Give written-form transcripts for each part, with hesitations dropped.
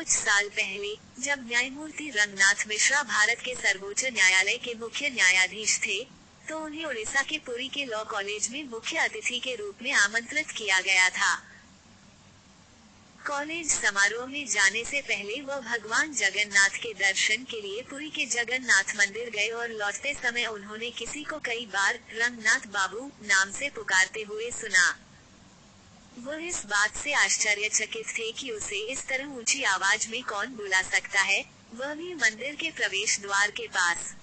कुछ साल पहले, जब न्यायमूर्ति रंगनाथ मिश्रा भारत के सर्वोच्च न्यायालय के मुख्य न्यायाधीश थे, तो उन्हें उड़ीसा के पुरी के लॉ कॉलेज में मुख्य अतिथि के रूप में आमंत्रित किया गया था। कॉलेज समारोह में जाने से पहले वह भगवान जगन्नाथ के दर्शन के लिए पुरी के जगन्नाथ मंदिर गए और लौटते समय उन्होंने किसी को कई बार रंगनाथ बाबू नाम से पुकारते हुए सुना। वो इस बात से आश्चर्यचकित थे कि उसे इस तरह ऊंची आवाज में कौन बुला सकता है, वह भी मंदिर के प्रवेश द्वार के पास।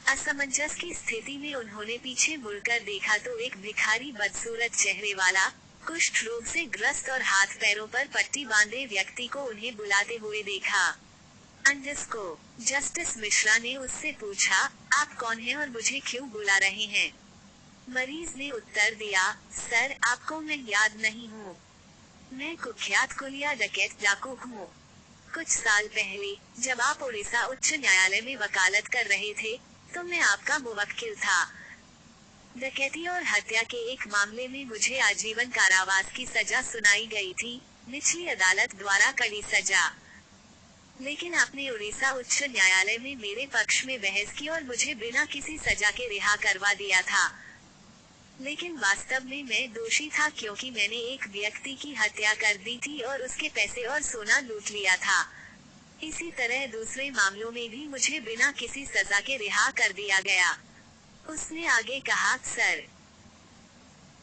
असमंजस की स्थिति में उन्होंने पीछे मुड़कर देखा तो एक भिखारी बदसूरत चेहरे वाला, कुष्ठ रोग से ग्रस्त और हाथ पैरों पर पट्टी बांधे व्यक्ति को उन्हें बुलाते हुए देखा। अंडस्को जस्टिस मिश्रा ने उससे पूछा, आप कौन हैं और मुझे क्यों बुला रहे हैं? मरीज ने उत्तर दिया, सर आपको मैं याद नहीं हूँ। मैं कुख्यात कुलिया डकैत डाकू हूँ। कुछ साल पहले, जब आप उड़ीसा उच्च न्यायालय में वकालत कर रहे थे, तो मैं आपका मुवक्किल था। डकैती और हत्या के एक मामले में मुझे आजीवन कारावास की सजा सुनाई गई थी, निचली अदालत द्वारा कड़ी सजा। लेकिन आपने उड़ीसा उच्च न्यायालय में मेरे पक्ष में बहस की और मुझे बिना किसी सजा के रिहा करवा दिया था। लेकिन वास्तव में मैं दोषी था क्योंकि मैंने एक व्यक्ति की हत्या कर दी थी और उसके पैसे और सोना लूट लिया था। इसी तरह दूसरे मामलों में भी मुझे बिना किसी सजा के रिहा कर दिया गया। उसने आगे कहा, सर,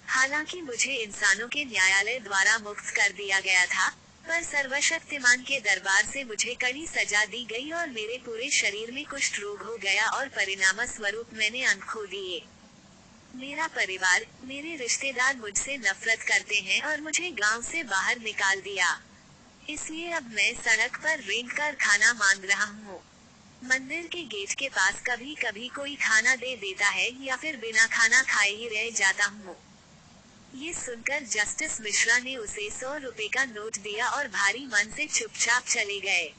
हालांकि मुझे इंसानों के न्यायालय द्वारा मुक्त कर दिया गया था, पर सर्वशक्तिमान के दरबार से मुझे कड़ी सजा दी गई और मेरे पूरे शरीर में कुष्ठ रोग हो गया और परिणाम स्वरूप मैंने अंग खो दिए। मेरा परिवार, मेरे रिश्तेदार मुझसे नफरत करते हैं और मुझे गांव से बाहर निकाल दिया। इसलिए अब मैं सड़क पर रेंग कर खाना मांग रहा हूँ। मंदिर के गेट के पास कभी कभी कोई खाना दे देता है या फिर बिना खाना खाए ही रह जाता हूँ। ये सुनकर जस्टिस मिश्रा ने उसे 100 रुपए का नोट दिया और भारी मन से चुपचाप चले गए।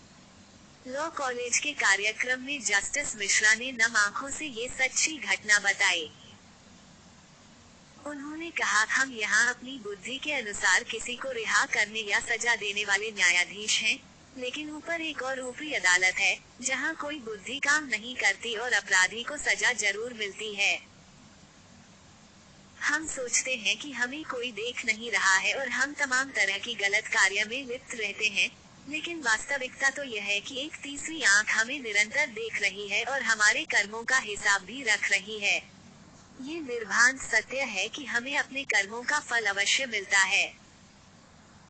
लॉ कॉलेज के कार्यक्रम में जस्टिस मिश्रा ने नम आंखों से ये सच्ची घटना बताई। उन्होंने कहा, हम यहाँ अपनी बुद्धि के अनुसार किसी को रिहा करने या सजा देने वाले न्यायाधीश हैं, लेकिन ऊपर एक और ऊपरी अदालत है, जहाँ कोई बुद्धि काम नहीं करती और अपराधी को सजा जरूर मिलती है। हम सोचते हैं कि हमें कोई देख नहीं रहा है और हम तमाम तरह की गलत कार्य में लिप्त रहते हैं, लेकिन वास्तविकता तो यह है कि एक तीसरी आंख हमें निरंतर देख रही है और हमारे कर्मों का हिसाब भी रख रही है। ये निर्भान सत्य है कि हमें अपने कर्मों का फल अवश्य मिलता है।